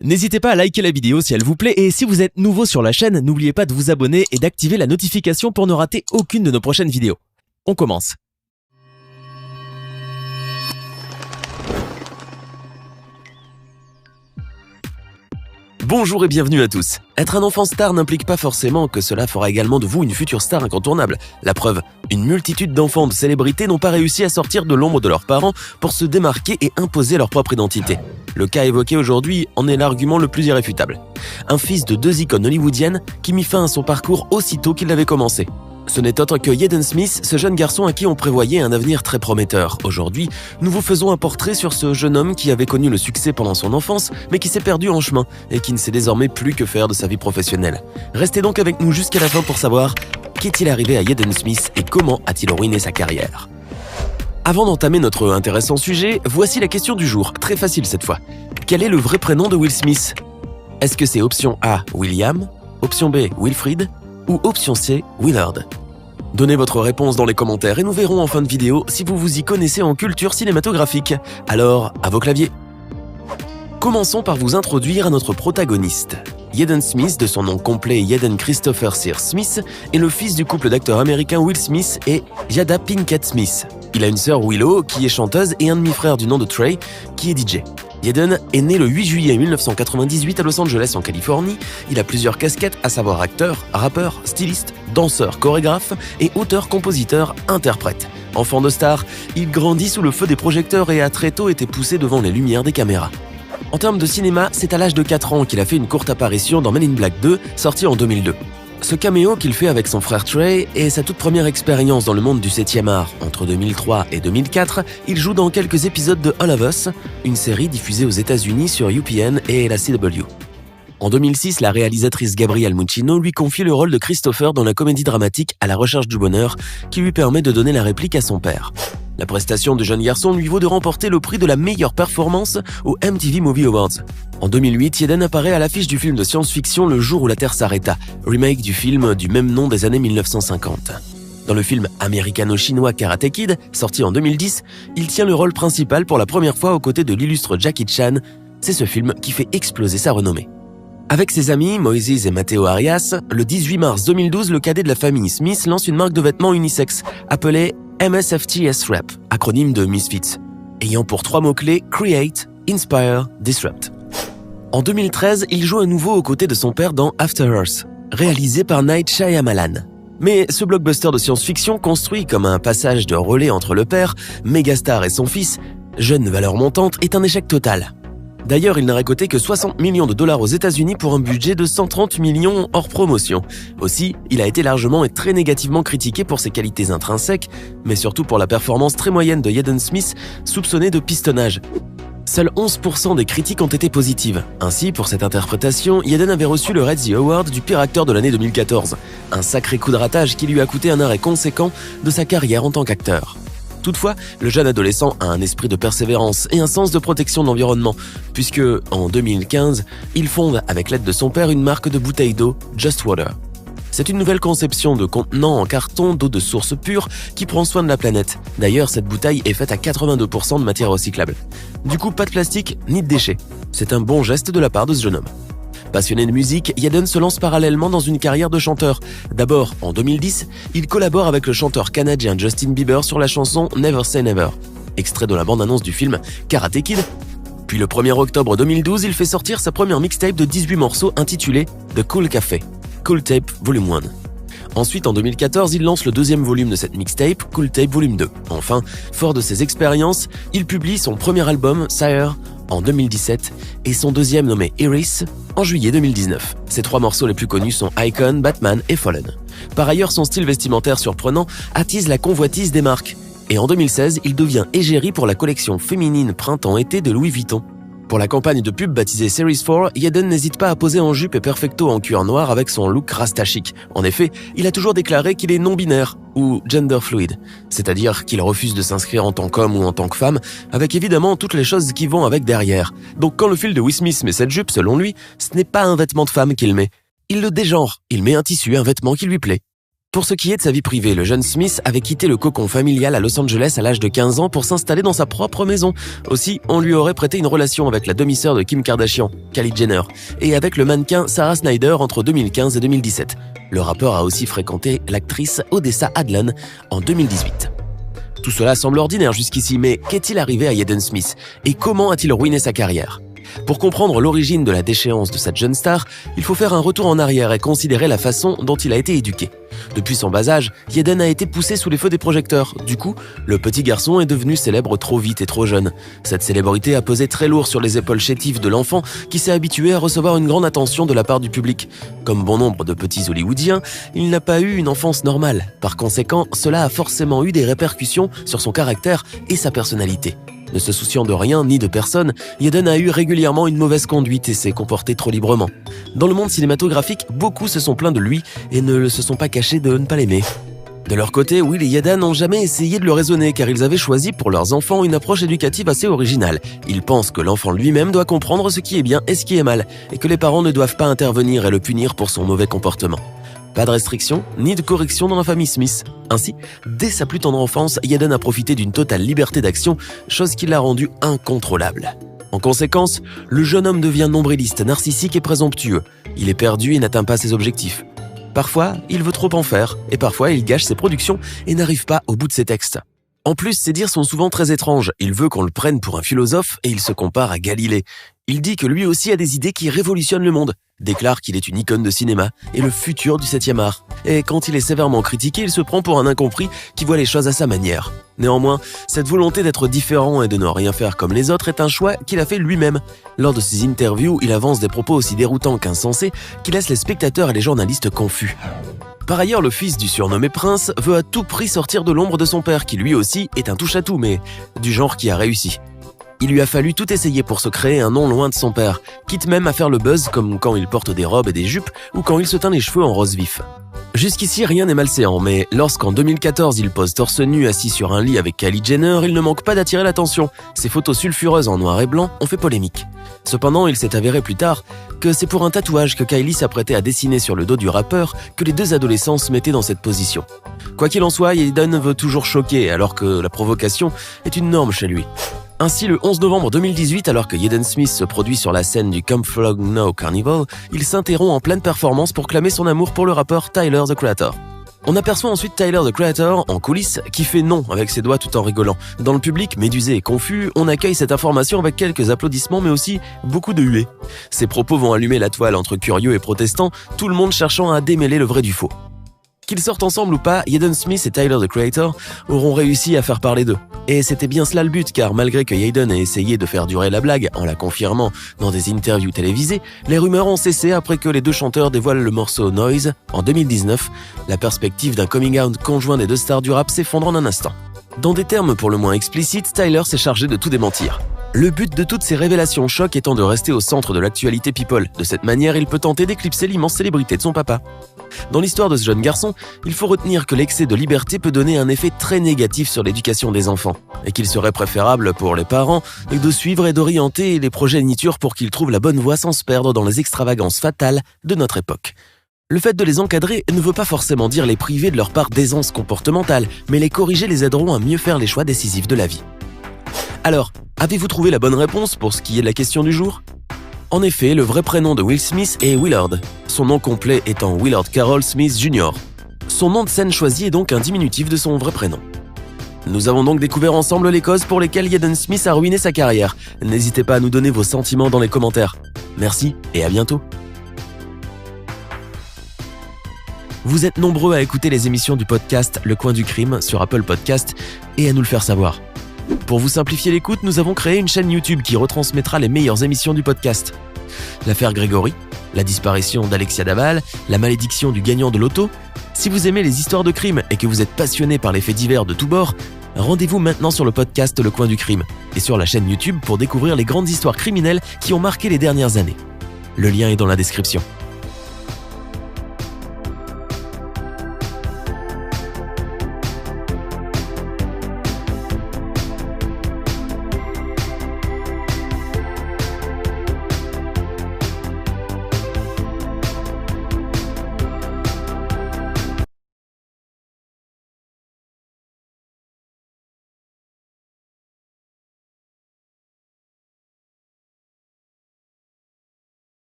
N'hésitez pas à liker la vidéo si elle vous plaît et si vous êtes nouveau sur la chaîne, n'oubliez pas de vous abonner et d'activer la notification pour ne rater aucune de nos prochaines vidéos. On commence. Bonjour et bienvenue à tous. Être un enfant star n'implique pas forcément que cela fera également de vous une future star incontournable. La preuve, une multitude d'enfants de célébrités n'ont pas réussi à sortir de l'ombre de leurs parents pour se démarquer et imposer leur propre identité. Le cas évoqué aujourd'hui en est l'argument le plus irréfutable. Un fils de deux icônes hollywoodiennes qui mit fin à son parcours aussitôt qu'il avait commencé. Ce n'est autre que Jaden Smith, ce jeune garçon à qui on prévoyait un avenir très prometteur. Aujourd'hui, nous vous faisons un portrait sur ce jeune homme qui avait connu le succès pendant son enfance, mais qui s'est perdu en chemin et qui ne sait désormais plus que faire de sa vie professionnelle. Restez donc avec nous jusqu'à la fin pour savoir qu'est-il arrivé à Jaden Smith et comment a-t-il ruiné sa carrière. Avant d'entamer notre intéressant sujet, voici la question du jour, très facile cette fois. Quel est le vrai prénom de Will Smith? Est-ce que c'est option A, William, option B, Wilfrid ou option C, Willard? Donnez votre réponse dans les commentaires et nous verrons en fin de vidéo si vous vous y connaissez en culture cinématographique. Alors, à vos claviers. Commençons par vous introduire à notre protagoniste. Jaden Smith, de son nom complet Jaden Christopher Sears Smith, est le fils du couple d'acteurs américains Will Smith et Jada Pinkett Smith. Il a une sœur Willow, qui est chanteuse, et un demi-frère du nom de Trey, qui est DJ. Jaden est né le 8 juillet 1998 à Los Angeles en Californie. Il a plusieurs casquettes, à savoir acteur, rappeur, styliste, danseur, chorégraphe et auteur, compositeur, interprète. Enfant de star, il grandit sous le feu des projecteurs et a très tôt été poussé devant les lumières des caméras. En termes de cinéma, c'est à l'âge de 4 ans qu'il a fait une courte apparition dans Men in Black 2, sorti en 2002. Ce caméo qu'il fait avec son frère Trey est sa toute première expérience dans le monde du 7e art. Entre 2003 et 2004, il joue dans quelques épisodes de All of Us, une série diffusée aux États-Unis sur UPN et la CW. En 2006, la réalisatrice Gabrielle Muccino lui confie le rôle de Christopher dans la comédie dramatique À la recherche du bonheur, qui lui permet de donner la réplique à son père. La prestation du jeune garçon lui vaut de remporter le prix de la meilleure performance aux MTV Movie Awards. En 2008, Jaden apparaît à l'affiche du film de science-fiction Le jour où la Terre s'arrêta, remake du film du même nom des années 1950. Dans le film américano-chinois Karate Kid, sorti en 2010, il tient le rôle principal pour la première fois aux côtés de l'illustre Jackie Chan. C'est ce film qui fait exploser sa renommée. Avec ses amis, Moises et Matteo Arias, le 18 mars 2012, le cadet de la famille Smith lance une marque de vêtements unisexe appelée MSFTS Rap, acronyme de Misfits, ayant pour 3 mots-clés Create, Inspire, Disrupt. En 2013, il joue à nouveau aux côtés de son père dans After Earth, réalisé par Night Shyamalan. Mais ce blockbuster de science-fiction, construit comme un passage de relais entre le père, mégastar et son fils, jeune valeur montante, est un échec total. D'ailleurs, il n'a récolté que 60 millions de dollars aux États-Unis pour un budget de 130 millions hors promotion. Aussi, il a été largement et très négativement critiqué pour ses qualités intrinsèques, mais surtout pour la performance très moyenne de Jaden Smith, soupçonné de pistonnage. Seuls 11% des critiques ont été positives. Ainsi, pour cette interprétation, Jaden avait reçu le Razzie Award du pire acteur de l'année 2014. Un sacré coup de ratage qui lui a coûté un arrêt conséquent de sa carrière en tant qu'acteur. Toutefois, le jeune adolescent a un esprit de persévérance et un sens de protection de l'environnement, puisque, en 2015, il fonde, avec l'aide de son père, une marque de bouteilles d'eau, Just Water. C'est une nouvelle conception de contenant en carton d'eau de source pure qui prend soin de la planète. D'ailleurs, cette bouteille est faite à 82% de matière recyclable. Du coup, pas de plastique ni de déchets. C'est un bon geste de la part de ce jeune homme. Passionné de musique, Jaden se lance parallèlement dans une carrière de chanteur. D'abord, en 2010, il collabore avec le chanteur canadien Justin Bieber sur la chanson Never Say Never, extrait de la bande-annonce du film Karate Kid. Puis le 1er octobre 2012, il fait sortir sa première mixtape de 18 morceaux intitulée The Cool Café, Cool Tape Volume 1. Ensuite, en 2014, il lance le deuxième volume de cette mixtape, Cool Tape Volume 2. Enfin, fort de ses expériences, il publie son premier album, Sire, en 2017, et son deuxième nommé Iris, en juillet 2019. Ses 3 morceaux les plus connus sont Icon, Batman et Fallen. Par ailleurs, son style vestimentaire surprenant attise la convoitise des marques. Et en 2016, il devient égérie pour la collection féminine printemps-été de Louis Vuitton. Pour la campagne de pub baptisée Series 4, Jaden n'hésite pas à poser en jupe et perfecto en cuir noir avec son look rasta chic. En effet, il a toujours déclaré qu'il est non-binaire ou gender fluid, c'est-à-dire qu'il refuse de s'inscrire en tant qu'homme ou en tant que femme, avec évidemment toutes les choses qui vont avec derrière. Donc quand le fil de Will Smith met cette jupe, selon lui, ce n'est pas un vêtement de femme qu'il met. Il le dégenre, il met un tissu, un vêtement qui lui plaît. Pour ce qui est de sa vie privée, le jeune Smith avait quitté le cocon familial à Los Angeles à l'âge de 15 ans pour s'installer dans sa propre maison. Aussi, on lui aurait prêté une relation avec la demi-sœur de Kim Kardashian, Kylie Jenner, et avec le mannequin Sarah Snyder entre 2015 et 2017. Le rappeur a aussi fréquenté l'actrice Odessa Adlan en 2018. Tout cela semble ordinaire jusqu'ici, mais qu'est-il arrivé à Jaden Smith et comment a-t-il ruiné sa carrière ? Pour comprendre l'origine de la déchéance de cette jeune star, il faut faire un retour en arrière et considérer la façon dont il a été éduqué. Depuis son bas âge, Jaden a été poussé sous les feux des projecteurs. Du coup, le petit garçon est devenu célèbre trop vite et trop jeune. Cette célébrité a pesé très lourd sur les épaules chétives de l'enfant qui s'est habitué à recevoir une grande attention de la part du public. Comme bon nombre de petits Hollywoodiens, il n'a pas eu une enfance normale. Par conséquent, cela a forcément eu des répercussions sur son caractère et sa personnalité. Ne se souciant de rien ni de personne, Jaden a eu régulièrement une mauvaise conduite et s'est comporté trop librement. Dans le monde cinématographique, beaucoup se sont plaints de lui et ne se sont pas cachés de ne pas l'aimer. De leur côté, Will et Jaden n'ont jamais essayé de le raisonner car ils avaient choisi pour leurs enfants une approche éducative assez originale. Ils pensent que l'enfant lui-même doit comprendre ce qui est bien et ce qui est mal, et que les parents ne doivent pas intervenir et le punir pour son mauvais comportement. Pas de restrictions, ni de corrections dans la famille Smith. Ainsi, dès sa plus tendre enfance, Jaden a profité d'une totale liberté d'action, chose qui l'a rendu incontrôlable. En conséquence, le jeune homme devient nombriliste, narcissique et présomptueux. Il est perdu et n'atteint pas ses objectifs. Parfois, il veut trop en faire, et parfois il gâche ses productions et n'arrive pas au bout de ses textes. En plus, ses dires sont souvent très étranges. Il veut qu'on le prenne pour un philosophe et il se compare à Galilée. Il dit que lui aussi a des idées qui révolutionnent le monde, déclare qu'il est une icône de cinéma et le futur du 7e art. Et quand il est sévèrement critiqué, il se prend pour un incompris qui voit les choses à sa manière. Néanmoins, cette volonté d'être différent et de ne rien faire comme les autres est un choix qu'il a fait lui-même. Lors de ses interviews, il avance des propos aussi déroutants qu'insensés qui laissent les spectateurs et les journalistes confus. Par ailleurs, le fils du surnommé prince veut à tout prix sortir de l'ombre de son père qui lui aussi est un touche-à-tout mais du genre qui a réussi. Il lui a fallu tout essayer pour se créer un nom loin de son père, quitte même à faire le buzz comme quand il porte des robes et des jupes ou quand il se teint les cheveux en rose vif. Jusqu'ici, rien n'est malséant, mais lorsqu'en 2014 il pose torse nu assis sur un lit avec Kylie Jenner, il ne manque pas d'attirer l'attention. Ses photos sulfureuses en noir et blanc ont fait polémique. Cependant, il s'est avéré plus tard que c'est pour un tatouage que Kylie s'apprêtait à dessiner sur le dos du rappeur que les deux adolescents se mettaient dans cette position. Quoi qu'il en soit, Jaden veut toujours choquer alors que la provocation est une norme chez lui. Ainsi, le 11 novembre 2018, alors que Jaden Smith se produit sur la scène du Come Flog Now Carnival, il s'interrompt en pleine performance pour clamer son amour pour le rappeur Tyler, The Creator. On aperçoit ensuite Tyler, The Creator, en coulisses, qui fait non avec ses doigts tout en rigolant. Dans le public, médusé et confus, on accueille cette information avec quelques applaudissements mais aussi beaucoup de huées. Ces propos vont allumer la toile entre curieux et protestants, tout le monde cherchant à démêler le vrai du faux. Qu'ils sortent ensemble ou pas, Jaden Smith et Tyler, The Creator, auront réussi à faire parler d'eux. Et c'était bien cela le but, car malgré que Jaden ait essayé de faire durer la blague en la confirmant dans des interviews télévisées, les rumeurs ont cessé après que les deux chanteurs dévoilent le morceau Noise en 2019. La perspective d'un coming out conjoint des deux stars du rap s'effondre en un instant. Dans des termes pour le moins explicites, Tyler s'est chargé de tout démentir. Le but de toutes ces révélations choc étant de rester au centre de l'actualité people. De cette manière, il peut tenter d'éclipser l'immense célébrité de son papa. Dans l'histoire de ce jeune garçon, il faut retenir que l'excès de liberté peut donner un effet très négatif sur l'éducation des enfants, et qu'il serait préférable pour les parents de suivre et d'orienter les progénitures pour qu'ils trouvent la bonne voie sans se perdre dans les extravagances fatales de notre époque. Le fait de les encadrer ne veut pas forcément dire les priver de leur part d'aisance comportementale, mais les corriger les aideront à mieux faire les choix décisifs de la vie. Alors, avez-vous trouvé la bonne réponse pour ce qui est de la question du jour ? En effet, le vrai prénom de Will Smith est Willard, son nom complet étant Willard Carroll Smith Jr. Son nom de scène choisi est donc un diminutif de son vrai prénom. Nous avons donc découvert ensemble les causes pour lesquelles Jaden Smith a ruiné sa carrière. N'hésitez pas à nous donner vos sentiments dans les commentaires. Merci et à bientôt. Vous êtes nombreux à écouter les émissions du podcast Le Coin du Crime sur Apple Podcast et à nous le faire savoir. Pour vous simplifier l'écoute, nous avons créé une chaîne YouTube qui retransmettra les meilleures émissions du podcast. L'affaire Grégory, la disparition d'Alexia Daval, la malédiction du gagnant de l'auto. Si vous aimez les histoires de crime et que vous êtes passionné par les faits divers de tous bords, rendez-vous maintenant sur le podcast Le Coin du Crime et sur la chaîne YouTube pour découvrir les grandes histoires criminelles qui ont marqué les dernières années. Le lien est dans la description.